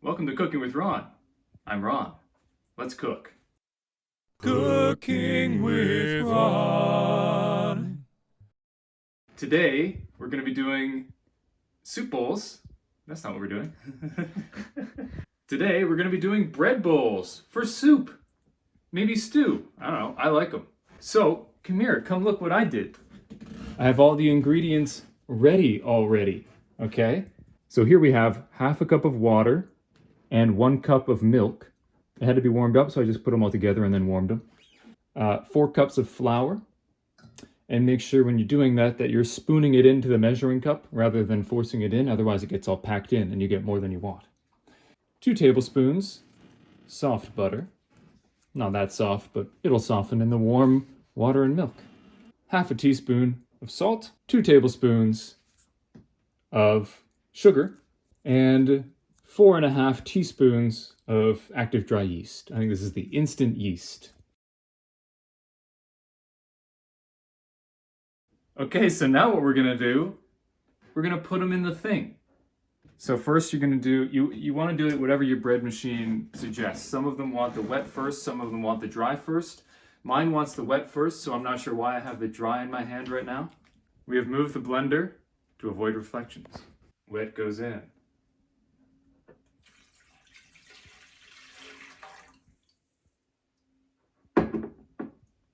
Welcome to Cooking with Ron. I'm Ron. Let's cook. Cooking with Ron. Today, we're going to be doing soup bowls. That's not what we're doing. Today, we're going to be doing bread bowls for soup. Maybe stew. I don't know. I like them. So, come here. Come look what I did. I have all the ingredients ready already. Okay? So here we have half a cup of water and 1 cup of milk. It had to be warmed up, so I just put them all together and then warmed them. 4 cups of flour. And make sure when you're doing that you're spooning it into the measuring cup rather than forcing it in. Otherwise, it gets all packed in and you get more than you want. 2 tablespoons soft butter. Not that soft, but it'll soften in the warm water and milk. Half a teaspoon of salt. 2 tablespoons of sugar. And 4.5 teaspoons of active dry yeast. I think this is the instant yeast. Okay, so now what we're gonna do, we're gonna put them in the thing. So first you're gonna do, you wanna do it whatever your bread machine suggests. Some of them want the wet first, some of them want the dry first. Mine wants the wet first, so I'm not sure why I have the dry in my hand right now. We have moved the blender to avoid reflections. Wet goes in.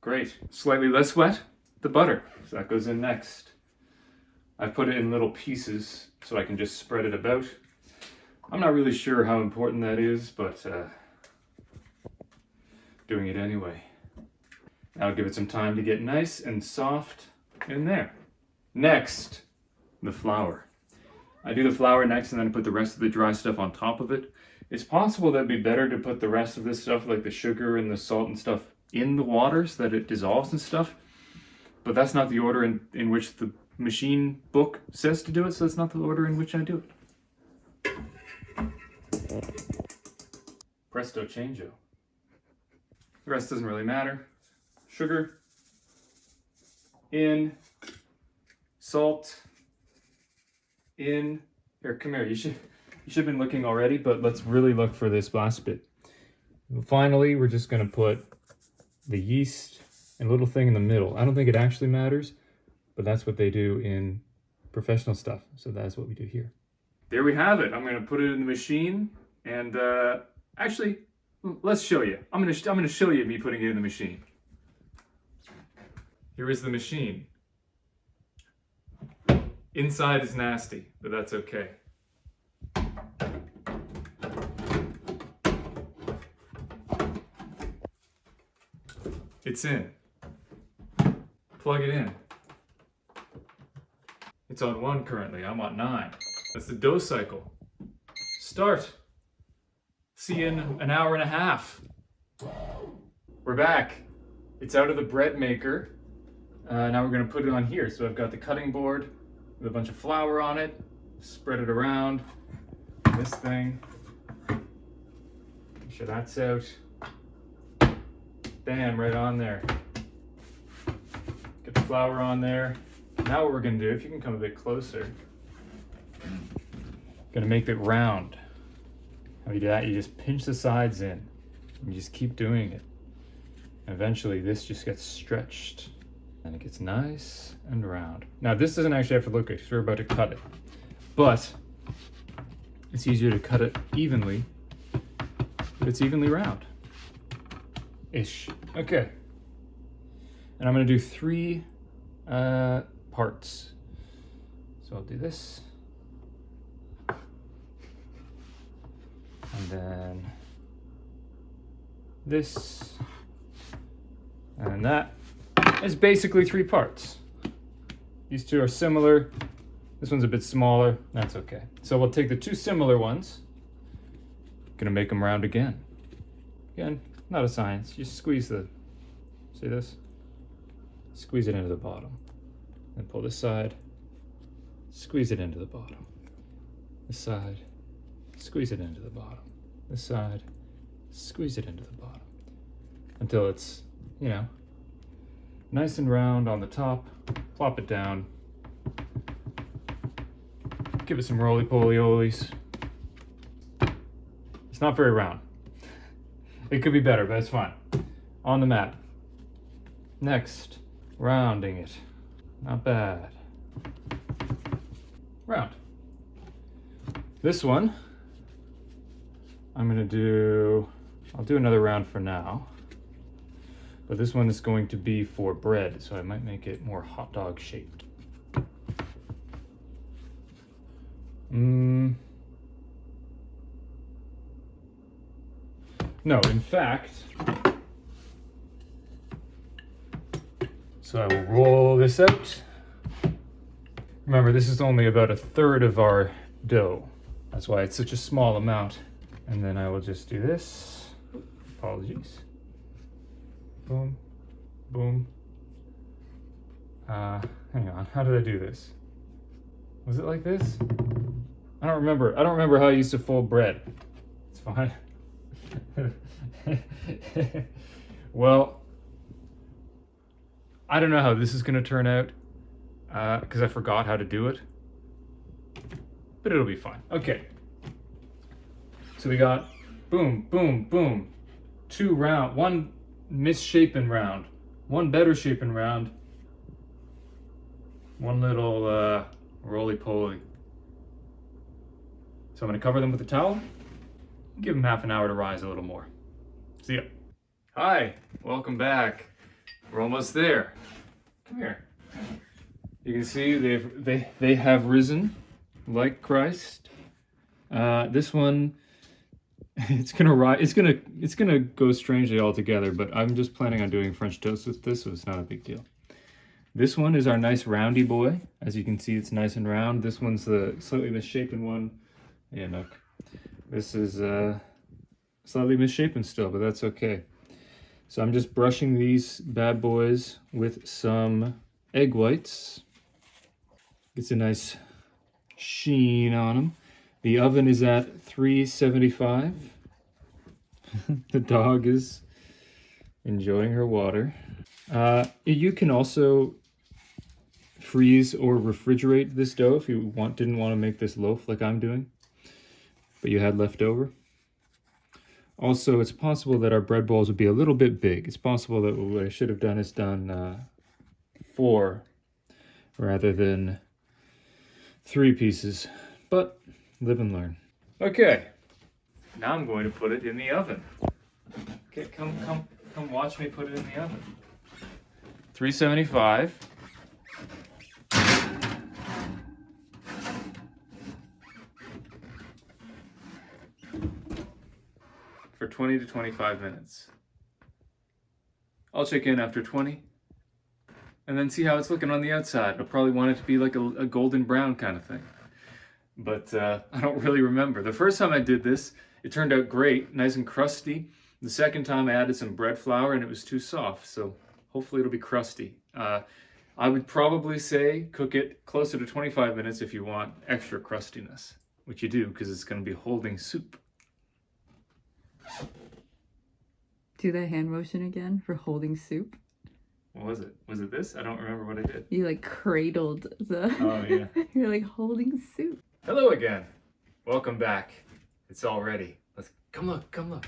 Great. Slightly less wet, the butter. So that goes in next. I've put it in little pieces so I can just spread it about. I'm not really sure how important that is, but doing it anyway. Now give it some time to get nice and soft in there. Next, the flour. I do the flour next and then put the rest of the dry stuff on top of it. It's possible that it'd be better to put the rest of this stuff, like the sugar and the salt and stuff, in the water so that it dissolves and stuff. But that's not the order in which the machine book says to do it, so that's not the order in which I do it. Presto changeo. The rest doesn't really matter. Sugar in, salt in. Here, come here. You should have been looking already, but let's really look for this last bit. Finally, we're just going to put the yeast and a little thing in the middle. I don't think it actually matters, but that's what they do in professional stuff. So that's what we do here. There we have it. I'm going to put it in the machine, and actually, let's show you. I'm going to show you me putting it in the machine. Here is the machine. Inside is nasty, but that's okay. It's in. Plug it in. It's on 1 currently. I'm on 9. That's the dough cycle. Start. See you in an hour and a half. We're back. It's out of the bread maker. Now we're going to put it on here. So I've got the cutting board with a bunch of flour on it. Spread it around. This thing. Make sure that's out. Bam, right on there. Get the flour on there. Now what we're gonna do, if you can come a bit closer, gonna make it round. How you do that, you just pinch the sides in. And you just keep doing it. And eventually this just gets stretched and it gets nice and round. Now this doesn't actually have to look good because we're about to cut it. But it's easier to cut it evenly if it's evenly round. Ish. Okay. And I'm going to do 3 parts. So I'll do this. And then this. And that is basically 3 parts. These 2 are similar. This one's a bit smaller. That's okay. So we'll take the 2 similar ones. Gonna make them round again. Again. Not a science, just squeeze see this? Squeeze it into the bottom. Then pull this side, squeeze it into the bottom. This side, squeeze it into the bottom. This side, squeeze it into the bottom. Until it's, nice and round on the top. Plop it down. Give it some roly-poly-olies. It's not very round. It could be better, but it's fine. On the mat. Next, rounding it. Not bad. Round. This one, I'll do another round for now. But this one is going to be for bread, so I might make it more hot dog shaped. No, in fact, so I will roll this out. Remember, this is only about 1/3 of our dough. That's why it's such a small amount. And then I will just do this. Apologies. Boom, boom. Hang on, how did I do this? Was it like this? I don't remember how I used to fold bread. It's fine. Well, I don't know how this is gonna turn out because I forgot how to do it, but it'll be fine. Okay, so we got boom, boom, boom, one misshapen round, one better shapen round, one little roly-poly. So I'm gonna cover them with a towel. Give them half an hour to rise a little more. See ya. Hi, welcome back. We're almost there. Come here. You can see they have risen like Christ. This one, it's gonna rise. It's gonna go strangely altogether. But I'm just planning on doing French toast with this, so it's not a big deal. This one is our nice roundy boy. As you can see, it's nice and round. This one's the slightly misshapen one. Yeah, look. This is slightly misshapen still, but that's okay. So I'm just brushing these bad boys with some egg whites. Gets a nice sheen on them. The oven is at 375. The dog is enjoying her water. You can also freeze or refrigerate this dough if you didn't want to make this loaf like I'm doing, but you had left over. Also, it's possible that our bread balls would be a little bit big. It's possible that what I should have done is done 4 rather than 3 pieces, but live and learn. Okay, now I'm going to put it in the oven. Okay, come watch me put it in the oven. 375. For 20 to 25 minutes. I'll check in after 20 and then see how it's looking on the outside. I'll probably want it to be like a golden brown kind of thing. But I don't really remember. The first time I did this, it turned out great, nice and crusty. The second time I added some bread flour and it was too soft, so hopefully it'll be crusty. I would probably say cook it closer to 25 minutes if you want extra crustiness, which you do because it's going to be holding soup. Do that hand motion again for holding soup. What was it? Was it this? I don't remember what I did. You like cradled the... Oh, yeah. You're like holding soup. Hello again. Welcome back. It's all ready. Let's come look.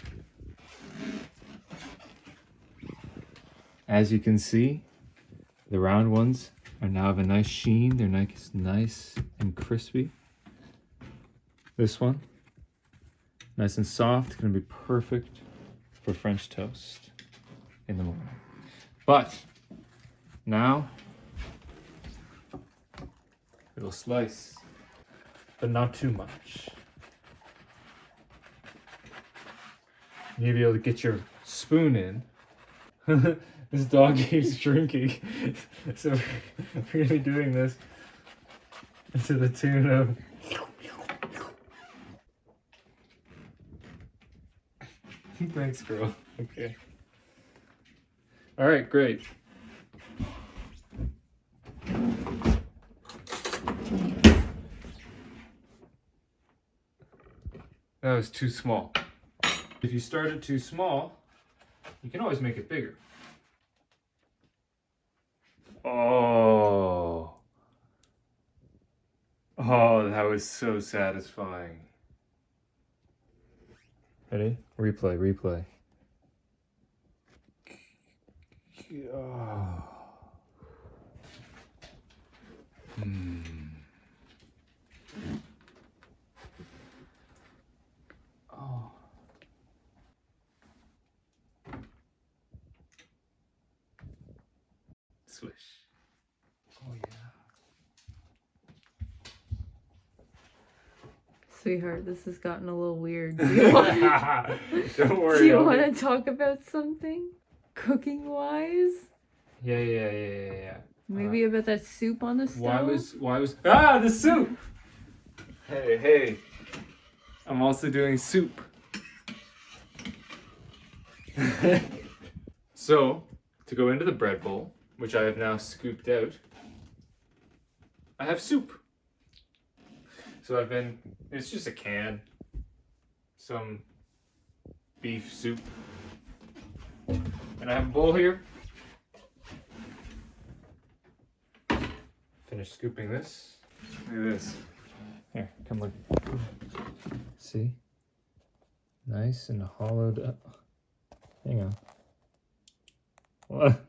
As you can see, the round ones are now of a nice sheen. They're nice and crispy. This one, nice and soft. Gonna be perfect for French toast in the morning. But now, little slice, but not too much. You'll be able to get your spoon in. This dog keeps drinking, so we're gonna be doing this to the tune of. Thanks, girl. Okay. All right, great. That was too small. If you start it too small, you can always make it bigger. Oh, that was so satisfying. Ready? Replay, replay. Oh. Oh. Swish. Oh yeah. Sweetheart, this has gotten a little weird. Do you want Don't worry. do you want to talk about something? Cooking wise? Yeah. Maybe about that soup on the stove? Why was the soup? Hey. I'm also doing soup. So, to go into the bread bowl, which I have now scooped out, I have soup. So it's just a can, some beef soup. And I have a bowl here. Finish scooping this. Look at this. Here, come look. See? Nice and hollowed up. Hang on. What?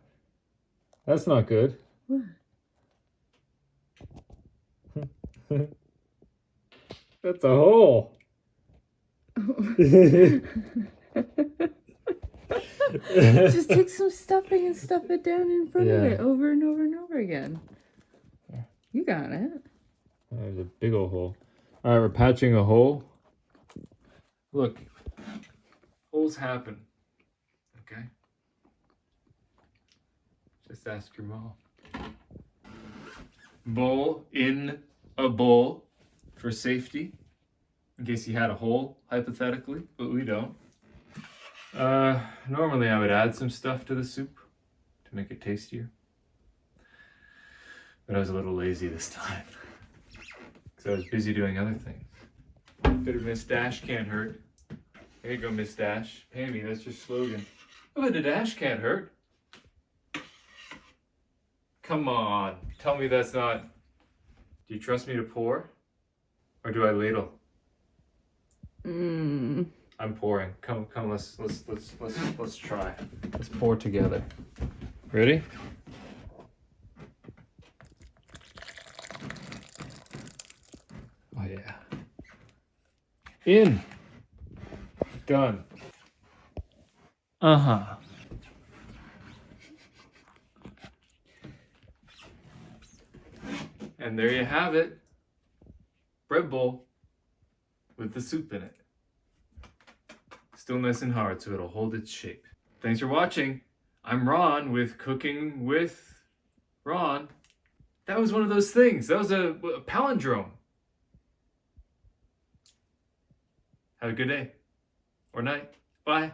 That's not good. What? That's a hole. Just take some stuffing and stuff it down in front of Yeah. it over and over and over again. Yeah. You got it. There's a big old hole. All right, we're patching a hole. Look, holes happen. Okay? Just ask your mom. Bowl in a bowl for safety, in case you had a hole, hypothetically, but we don't. Normally I would add some stuff to the soup to make it tastier. But I was a little lazy this time. Because I was busy doing other things. Bit of Miss Dash can't hurt. There you go, Miss Dash. Pay me, that's your slogan. Oh, but the dash can't hurt. Come on, tell me that's not... Do you trust me to pour? Or do I ladle? I'm pouring. Come, let's try. Let's pour together. Ready? Oh yeah. In. Done. Uh-huh. And there you have it. Bread bowl with the soup in it. Still nice and hard, so it'll hold its shape. Thanks for watching. I'm Ron with Cooking with Ron. That was one of those things. That was a palindrome. Have a good day. Or night. Bye.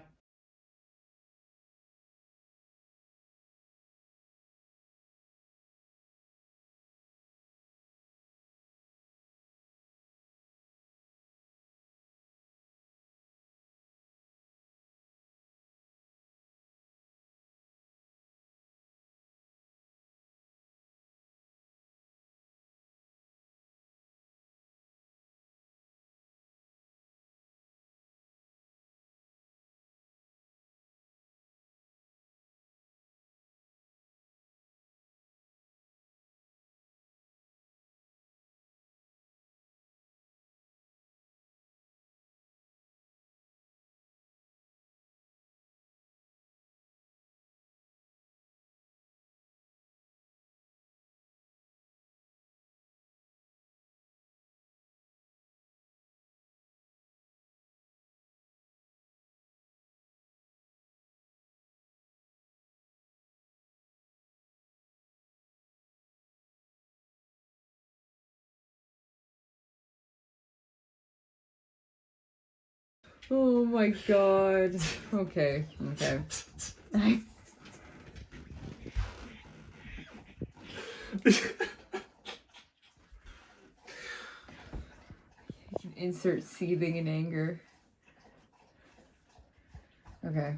Oh my god. Okay. Insert seething in anger. Okay.